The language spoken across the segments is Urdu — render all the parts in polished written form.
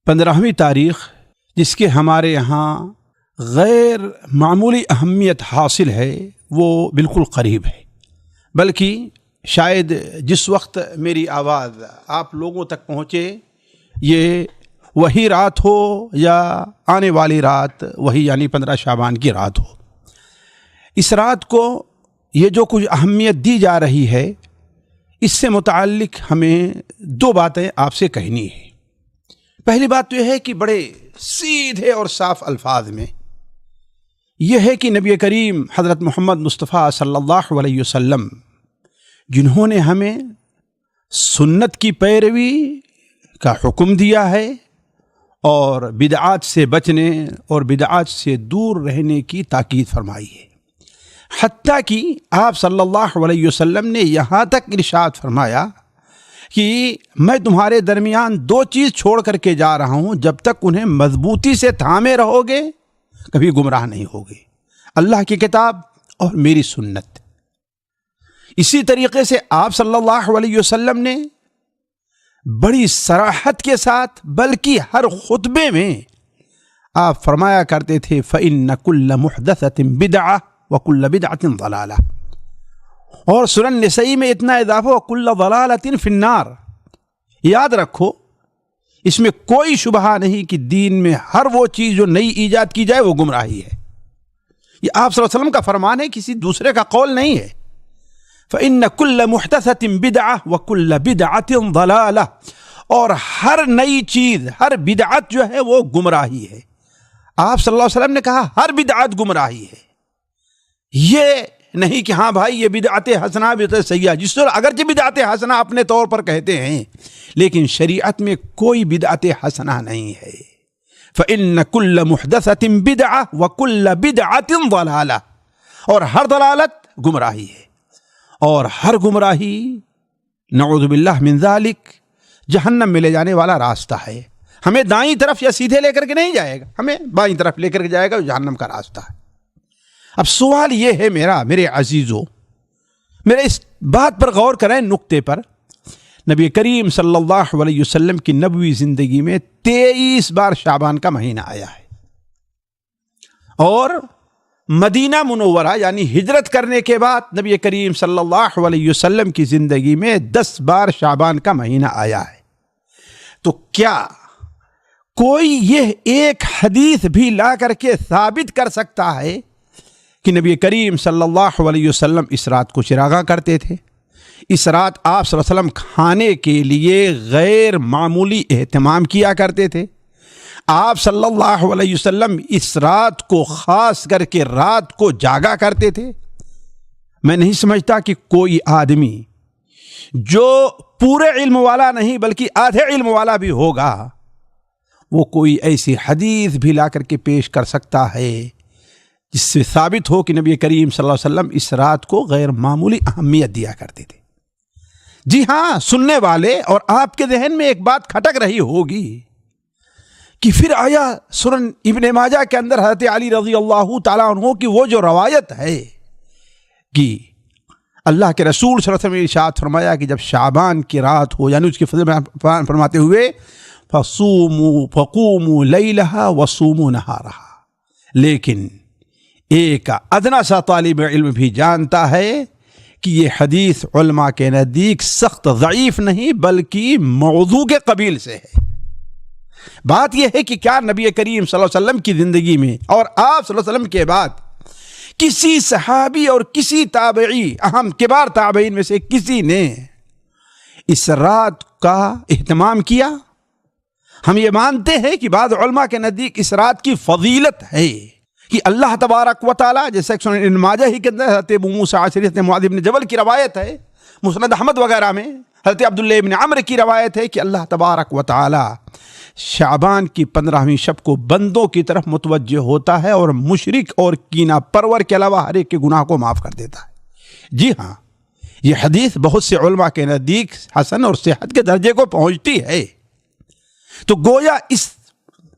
15ویں تاریخ جس کے ہمارے یہاں غیر معمولی اہمیت حاصل ہے وہ بالکل قریب ہے، بلکہ شاید جس وقت میری آواز آپ لوگوں تک پہنچے یہ وہی رات ہو یا آنے والی رات وہی یعنی 15 شعبان کی رات ہو۔ اس رات کو یہ جو کچھ اہمیت دی جا رہی ہے اس سے متعلق ہمیں 2 باتیں آپ سے کہنی ہے۔ پہلی بات تو یہ ہے کہ بڑے سیدھے اور صاف الفاظ میں یہ ہے کہ نبی کریم حضرت محمد مصطفیٰ صلی اللہ علیہ وسلم جنہوں نے ہمیں سنت کی پیروی کا حکم دیا ہے اور بدعات سے بچنے اور بدعات سے دور رہنے کی تاکید فرمائی ہے، حتیٰ کہ آپ صلی اللہ علیہ وسلم نے یہاں تک ارشاد فرمایا کہ میں تمہارے درمیان 2 چیز چھوڑ کر کے جا رہا ہوں، جب تک انہیں مضبوطی سے تھامے رہو گے کبھی گمراہ نہیں ہوگے، اللہ کی کتاب اور میری سنت۔ اسی طریقے سے آپ صلی اللہ علیہ وسلم نے بڑی صراحت کے ساتھ بلکہ ہر خطبے میں آپ فرمایا کرتے تھے فَإِنَّ كُلَّ مُحْدَثَةٍ بِدْعَةٍ وَكُلَّ بِدْعَةٍ ضَلَالَةٍ، اور سنن نسائی میں اتنا اضافہ وَكُلَّ ضَلَالَةٍ فِي النَّارِ۔ یاد رکھو اس میں کوئی شبہ نہیں کہ دین میں ہر وہ چیز جو نئی ایجاد کی جائے وہ گمراہی ہے۔ یہ آپ صلی اللہ علیہ وسلم کا فرمان ہے، کسی دوسرے کا قول نہیں ہے۔ فَإِنَّ كُلَّ مُحْدَثَةٍ بِدْعَةٍ وَكُلَّ بِدْعَةٍ ضَلَالَةٍ، اور ہر نئی چیز ہر بدعت جو ہے وہ گمراہی ہے۔ آپ صلی اللہ علیہ وسلم نے کہا ہر بدعت گمراہی ہے، یہ نہیں کہ ہاں بھائی یہ بدعت حسنہ بدعت سیئہ، جس طرح اگرچہ بدعت حسنہ اپنے طور پر کہتے ہیں لیکن شریعت میں کوئی بدعت حسنہ نہیں ہے۔ فَإِنَّ كُلَّ مُحْدَثَةٍ بِدْعَةٍ وَكُلَّ بِدْعَةٍ ضَلَالَةٍ، اور ہر ضلالت گمراہی ہے، اور ہر گمراہی نعوذ باللہ من ذالک جہنم میں لے جانے والا راستہ ہے۔ ہمیں دائیں طرف یا سیدھے لے کر کے نہیں جائے گا، ہمیں بائیں طرف لے کر کے جائے گا، جہنم کا راستہ ہے۔ اب سوال یہ ہے میرے عزیزو، میرے اس بات پر غور کریں، نقطے پر۔ نبی کریم صلی اللہ علیہ وسلم کی نبوی زندگی میں 23 بار شعبان کا مہینہ آیا ہے، اور مدینہ منورہ یعنی ہجرت کرنے کے بعد نبی کریم صلی اللہ علیہ وسلم کی زندگی میں 10 بار شعبان کا مہینہ آیا ہے۔ تو کیا کوئی یہ ایک حدیث بھی لا کر کے ثابت کر سکتا ہے کہ نبی کریم صلی اللہ علیہ وسلم اس رات کو چراغاں کرتے تھے؟ اس رات آپ صلی اللہ علیہ وسلم کھانے کے لیے غیر معمولی اہتمام کیا کرتے تھے۔ آپ صلی اللہ علیہ وسلم اس رات کو خاص کر کے رات کو جاگا کرتے تھے۔ میں نہیں سمجھتا کہ کوئی آدمی جو پورے علم والا نہیں بلکہ آدھے علم والا بھی ہوگا وہ کوئی ایسی حدیث بھی لا کر کے پیش کر سکتا ہے جس سے ثابت ہو کہ نبی کریم صلی اللہ علیہ وسلم اس رات کو غیر معمولی اہمیت دیا کرتے تھے۔ جی ہاں، سننے والے اور آپ کے ذہن میں ایک بات کھٹک رہی ہوگی کہ پھر آیا سنن ابن ماجہ کے اندر حضرت علی رضی اللہ تعالیٰ عنہ کی وہ جو روایت ہے کہ اللہ کے رسول صلی اللہ علیہ وسلم نے ارشاد فرمایا کہ جب شعبان کی رات ہو، یعنی اس کی فضل فرماتے ہوئے فَصُومُوا فَقُومُوا لَيْلَهَا وَصُومُوا نَهَارَهَا، لیکن ایک ادنا سا طالب علم بھی جانتا ہے کہ یہ حدیث علماء کے نزدیک سخت ضعیف نہیں بلکہ موضوع کے قبیل سے ہے۔ بات یہ ہے کہ کیا نبی کریم صلی اللہ علیہ وسلم کی زندگی میں اور آپ صلی اللہ علیہ وسلم کے بعد کسی صحابی اور کسی تابعی، اہم کبار تابعین میں سے کسی نے اس رات کا اہتمام کیا؟ ہم یہ مانتے ہیں کہ بعض علماء کے نزدیک اس رات کی فضیلت ہے کہ اللہ تبارک و تعالیٰ، جیسے سنن ابن ماجہ ہی کے اندر حضرت ابو موسیٰ اشعری حضرت معاذ بن جبل کی روایت ہے، مسند احمد وغیرہ میں حضرت عبداللہ ابن عمرو کی روایت ہے کہ اللہ تبارک و تعالیٰ شعبان کی 15ویں شب کو بندوں کی طرف متوجہ ہوتا ہے اور مشرک اور کینہ پرور کے علاوہ ہر ایک کے گناہ کو معاف کر دیتا ہے۔ جی ہاں، یہ حدیث بہت سے علماء کے نزدیک حسن اور صحت کے درجے کو پہنچتی ہے۔ تو گویا اس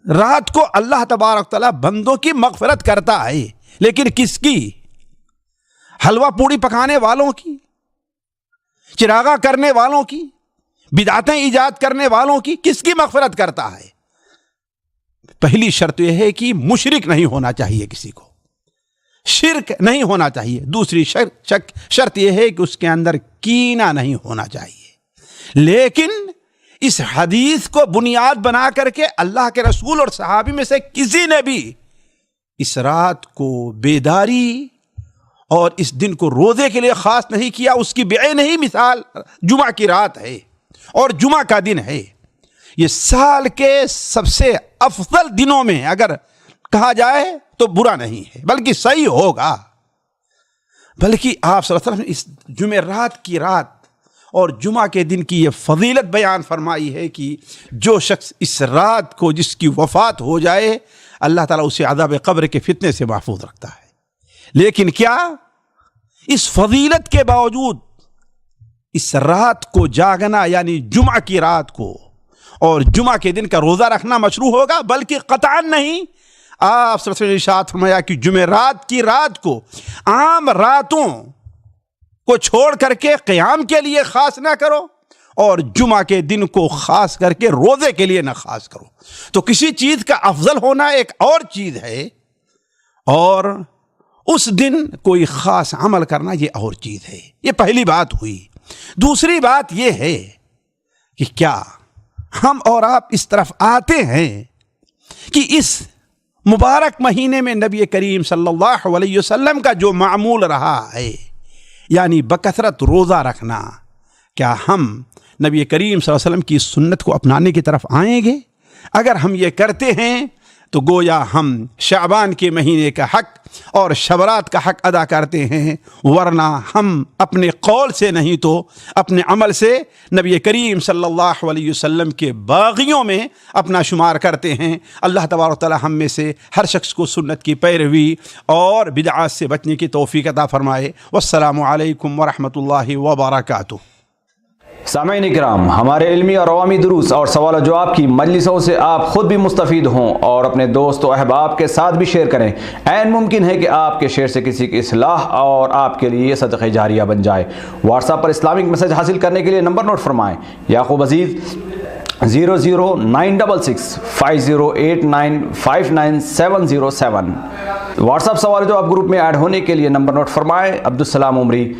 رات کو اللہ تبارک تعالیٰ بندوں کی مغفرت کرتا ہے، لیکن کس کی؟ حلوہ پوڑی پکانے والوں کی، چراغاں کرنے والوں کی، بدعتیں ایجاد کرنے والوں کی، کس کی مغفرت کرتا ہے؟ پہلی شرط یہ ہے کہ مشرک نہیں ہونا چاہیے، کسی کو شرک نہیں ہونا چاہیے۔ دوسری شرط یہ ہے کہ اس کے اندر کینہ نہیں ہونا چاہیے۔ لیکن اس حدیث کو بنیاد بنا کر کے اللہ کے رسول اور صحابی میں سے کسی نے بھی اس رات کو بیداری اور اس دن کو روزے کے لیے خاص نہیں کیا۔ اس کی بعینہی مثال جمعہ کی رات ہے اور جمعہ کا دن ہے۔ یہ سال کے سب سے افضل دنوں میں اگر کہا جائے تو برا نہیں ہے، بلکہ صحیح ہوگا۔ بلکہ آپ صلی اللہ علیہ وسلم اس جمعرات کی رات اور جمعہ کے دن کی یہ فضیلت بیان فرمائی ہے کہ جو شخص اس رات کو جس کی وفات ہو جائے، اللہ تعالیٰ اسے عذاب قبر کے فتنے سے محفوظ رکھتا ہے۔ لیکن کیا اس فضیلت کے باوجود اس رات کو جاگنا، یعنی جمعہ کی رات کو اور جمعہ کے دن کا روزہ رکھنا مشروع ہوگا؟ بلکہ قطعاً نہیں۔ آپ صلی اللہ علیہ وسلم نے ارشاد فرمایا کہ جمعرات کی رات کو عام راتوں کو چھوڑ کر کے قیام کے لیے خاص نہ کرو اور جمعہ کے دن کو خاص کر کے روزے کے لیے نہ خاص کرو۔ تو کسی چیز کا افضل ہونا ایک اور چیز ہے اور اس دن کوئی خاص عمل کرنا یہ اور چیز ہے۔ یہ پہلی بات ہوئی۔ دوسری بات یہ ہے کہ کیا ہم اور آپ اس طرف آتے ہیں کہ اس مبارک مہینے میں نبی کریم صلی اللہ علیہ وسلم کا جو معمول رہا ہے، یعنی بکثرت روزہ رکھنا، کیا ہم نبی کریم صلی اللہ علیہ وسلم کی سنت کو اپنانے کی طرف آئیں گے؟ اگر ہم یہ کرتے ہیں تو گویا ہم شعبان کے مہینے کا حق اور شبرات کا حق ادا کرتے ہیں، ورنہ ہم اپنے قول سے نہیں تو اپنے عمل سے نبی کریم صلی اللہ علیہ وسلم کے باغیوں میں اپنا شمار کرتے ہیں۔ اللہ تبارک و تعالی ہم میں سے ہر شخص کو سنت کی پیروی اور بدعات سے بچنے کی توفیق عطا فرمائے۔ والسلام علیکم ورحمۃ اللہ وبرکاتہ۔ سامعین کرام، ہمارے علمی اور عوامی دروس اور سوال و جواب کی مجلسوں سے آپ خود بھی مستفید ہوں اور اپنے دوست و احباب کے ساتھ بھی شیئر کریں۔ عین ممکن ہے کہ آپ کے شیئر سے کسی کی اصلاح اور آپ کے لیے صدقہ جاریہ بن جائے۔ واٹس ایپ پر اسلامک میسج حاصل کرنے کے لیے نمبر نوٹ فرمائیں: یعقوب عزیز 00966 5089 59707۔ واٹس ایپ سوال جو آپ گروپ میں ایڈ ہونے کے لیے نمبر نوٹ فرمائیں: عبدالسلام عمری